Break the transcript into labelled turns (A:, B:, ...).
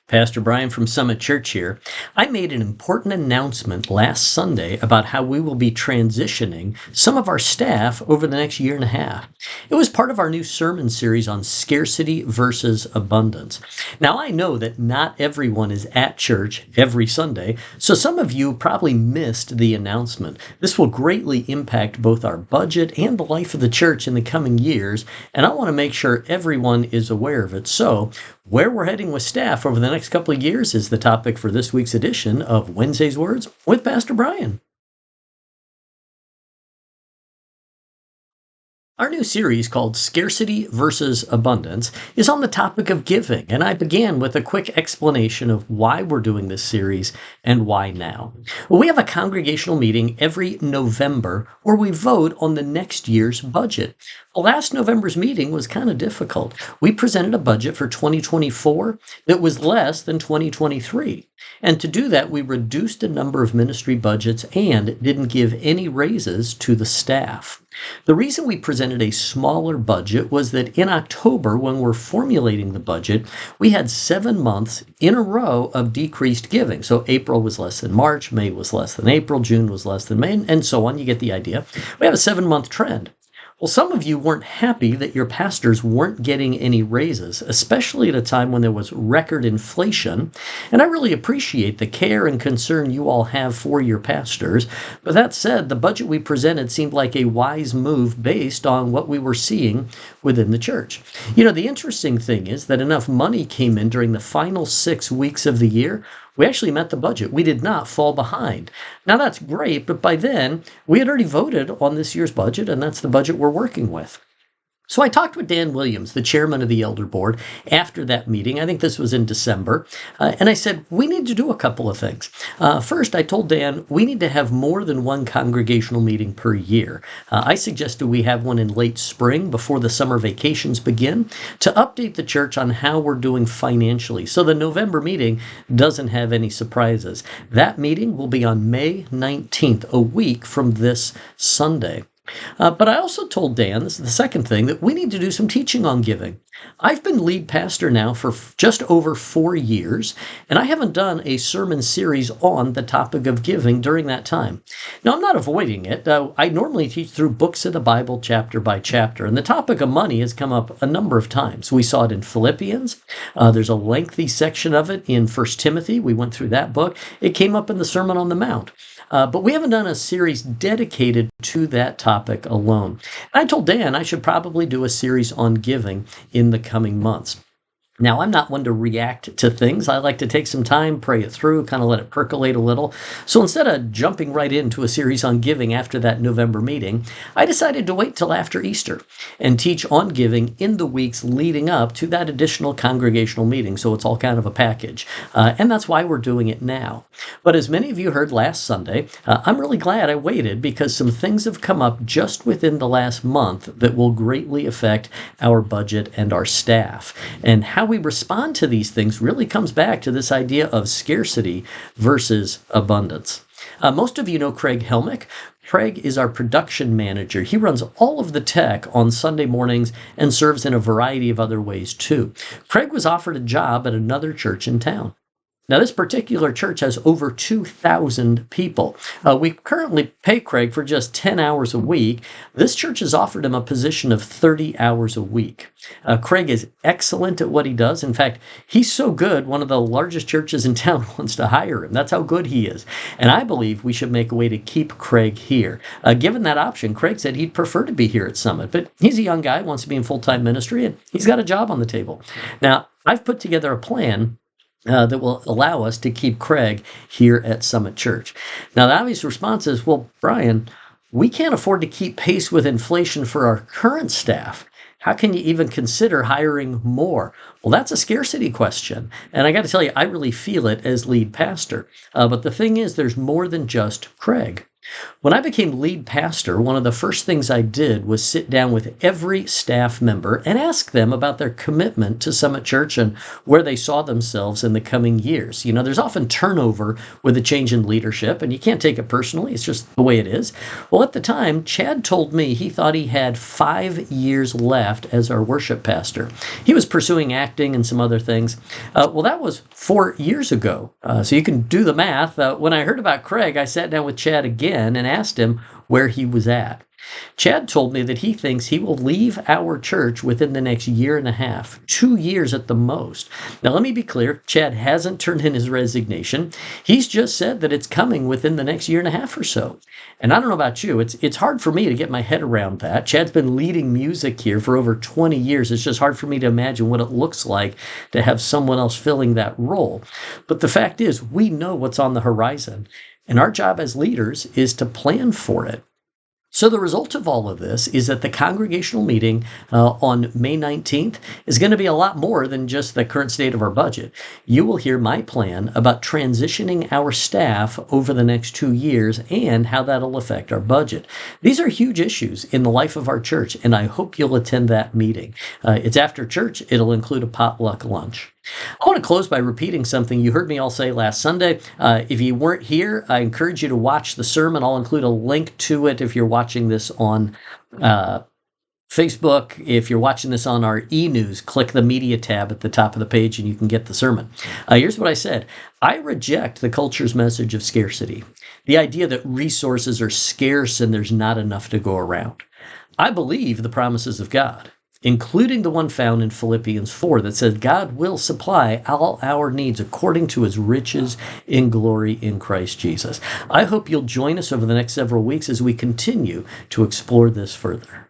A: Pastor Brian from Summit Church here. I made an important announcement last Sunday about how we will be transitioning some of our staff over the next year and a half. It was part of our new sermon series on scarcity versus abundance. Now, I know that not everyone is at church every Sunday, so some of you probably missed the announcement. This will greatly impact both our budget and the life of the church in the coming years, and I want to make sure everyone is aware of it. So, where we're heading with staff over the next couple of years is the topic for this week's edition of Wednesday's Words with Pastor Brian. Our new series called Scarcity versus Abundance is on the topic of giving, and I began with a quick explanation of why we're doing this series and why now. Well, we have a congregational meeting every November where we vote on the next year's budget. Well, last November's meeting was kind of difficult. We presented a budget for 2024 that was less than 2023. And to do that, we reduced the number of ministry budgets and didn't give any raises to the staff. The reason we presented a smaller budget was that in October, when we're formulating the budget, we had 7 months in a row of decreased giving. So April was less than March, May was less than April, June was less than May, and so on. You get the idea. We have a 7-month trend. Well, some of you weren't happy that your pastors weren't getting any raises, especially at a time when there was record inflation. And I really appreciate the care and concern you all have for your pastors. But that said, the budget we presented seemed like a wise move based on what we were seeing within the church. You know, the interesting thing is that enough money came in during the final 6 weeks of the year. We actually met the budget. We did not fall behind. Now, that's great, but by then, we had already voted on this year's budget, and that's the budget we're working with. So I talked with Dan Williams, the chairman of the Elder Board, after that meeting. I think this was in December. And I said, we need to do a couple of things. First, I told Dan, we need to have more than one congregational meeting per year. I suggested we have one in late spring before the summer vacations begin to update the church on how we're doing financially. So the November meeting doesn't have any surprises. That meeting will be on May 19th, a week from this Sunday. But I also told Dan, this is the second thing, that we need to do some teaching on giving. I've been lead pastor now for just over 4 years, and I haven't done a sermon series on the topic of giving during that time. Now, I'm not avoiding it. I normally teach through books of the Bible chapter by chapter, and the topic of money has come up a number of times. We saw it in Philippians. There's a lengthy section of it in 1 Timothy. We went through that book. It came up in the Sermon on the Mount. But we haven't done a series dedicated to that topic alone. And I told Dan I should probably do a series on giving in the coming months. Now, I'm not one to react to things. I like to take some time, pray it through, kind of let it percolate a little. So instead of jumping right into a series on giving after that November meeting, I decided to wait till after Easter and teach on giving in the weeks leading up to that additional congregational meeting. So it's all kind of a package. And that's why we're doing it now. But as many of you heard last Sunday, I'm really glad I waited because some things have come up just within the last month that will greatly affect our budget and our staff. And how we respond to these things really comes back to this idea of scarcity versus abundance. Most of you know Craig Helmick. Craig is our production manager. He runs all of the tech on Sunday mornings and serves in a variety of other ways too. Craig was offered a job at another church in town. Now, this particular church has over 2,000 people. We currently pay Craig for just 10 hours a week. This church has offered him a position of 30 hours a week. Craig is excellent at what he does. In fact, he's so good, one of the largest churches in town wants to hire him. That's how good he is. And I believe we should make a way to keep Craig here. Given that option, Craig said he'd prefer to be here at Summit, but he's a young guy, wants to be in full-time ministry, and he's got a job on the table. Now, I've put together a plan that will allow us to keep Craig here at Summit Church. Now, the obvious response is, well, Brian, we can't afford to keep pace with inflation for our current staff. How can you even consider hiring more? Well, that's a scarcity question. And I got to tell you, I really feel it as lead pastor. But the thing is, there's more than just Craig. When I became lead pastor, one of the first things I did was sit down with every staff member and ask them about their commitment to Summit Church and where they saw themselves in the coming years. There's often turnover with a change in leadership, and you can't take it personally. It's just the way it is. Well, at the time, Chad told me he thought he had 5 years left as our worship pastor. He was pursuing acting and some other things. Well, that was 4 years ago. So you can do the math. When I heard about Craig, I sat down with Chad again and asked him where he was at. Chad told me that he thinks he will leave our church within the next year and a half, 2 years at the most. Now, let me be clear. Chad hasn't turned in his resignation. He's just said that it's coming within the next year and a half or so. And I don't know about you. It's hard for me to get my head around that. Chad's been leading music here for over 20 years. It's just hard for me to imagine what it looks like to have someone else filling that role. But the fact is, we know what's on the horizon. And our job as leaders is to plan for it. So the result of all of this is that the congregational meeting on May 19th is going to be a lot more than just the current state of our budget. You will hear my plan about transitioning our staff over the next 2 years and how that'll affect our budget. These are huge issues in the life of our church, and I hope you'll attend that meeting. It's after church. It'll include a potluck lunch. I want to close by repeating something you heard me all say last Sunday. If you weren't here, I encourage you to watch the sermon. I'll include a link to it if you're watching this on Facebook. If you're watching this on our e-news, click the media tab at the top of the page and you can get the sermon. Here's what I said. I reject the culture's message of scarcity, the idea that resources are scarce and there's not enough to go around. I believe the promises of God, including the one found in Philippians 4 that says God will supply all our needs according to his riches in glory in Christ Jesus. I hope you'll join us over the next several weeks as we continue to explore this further.